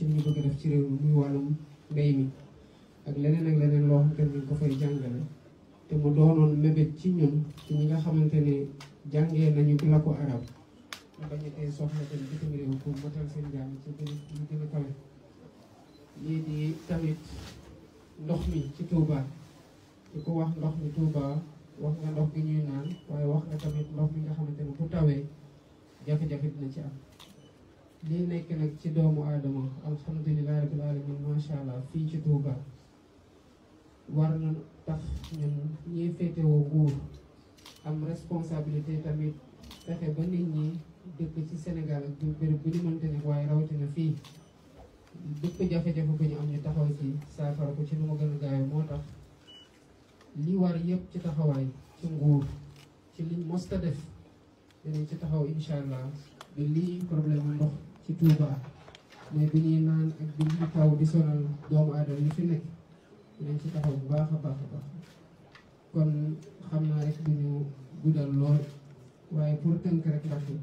ci li ñu bëgg def ci réew mi muy wàllum mbéy mi ak leneen loo xamante ne ñu ko fay jàngale te mu doonoon mébét ci ñun ci ñi nga xamante ne jàngee nañu làkku arab ñu bañ a tey soxla dem bitim réew pour matal seen jàng ci gën a kawe lii di tamit ndox mi ci Touba di ko wax ndox mi Touba wax nga ndox gi ñuy naan waaye wax nga tamit ndox mi nga xamante ne bu tawee jafe-jafe dina ci am lii nekk nag ci doomu aadama alhamdulilah rabbil alamin macha allah fii ci Touba war na tax ñun ñiy féetewoo nguur am responsabilité tamit fexe ba nit ñi dëkk ci Sénégal ak béréb bu ñu mënte ne waaye rawatina fii dëkk jafe-jafe bu ñu am ñu taxaw ci saafara ko ci nu ma gën a gaawe moo tax li war yëpp ci taxawaay ci nguur ci liñ mosta def dinañ ci taxaw incha allah bi lii problème ndox ci Touba mais bi ñuy naan ak bi ñuy taw di sonal doomu aadama yi fi nekk dinañ ci taxaw bu baax a baax a baax kon xam naa rek duñu guddal lool waaye pour tënk rek ndax li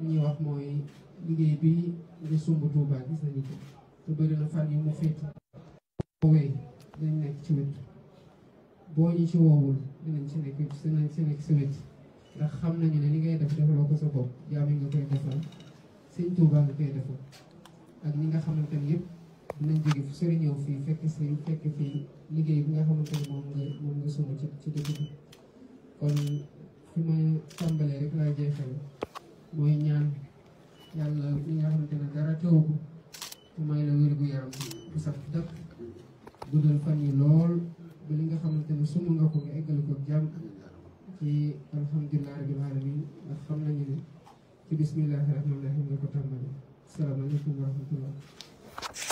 ñuy wax mooy liggéey bi nga sumb Touba gis nañu ko te bëri na fan yu mu féet woowee dinañ nekk ci wet boo ñu ci woowul dinañ ci nekk ci wet ndax xam nañu ne li ngay def defaloo ko sa bopp jaam yi nga koy defal sëñ Touba nga koy defal ak ñi nga xamante ni yëpp dinañ jóge fu sori ñëw fii fekk fii liggéey bi nga xamante ni moom nga sumb ci dëkk bi kon fi ma tàmbalee rek laa jeexal mooy ñaan yàlla li nga xamante ne dara teew ko mu may la wér gu yaram bu sax dëkk guddal fan yi lool ba li nga xamante ne sumb nga ko nga eggale ko jàmm ci alhamdulilah rabbil alamin ndax xam nañu ne ci bismillahi rahmaani rahim nga ko tàmbali asalaamaaleykum wa rahmatullah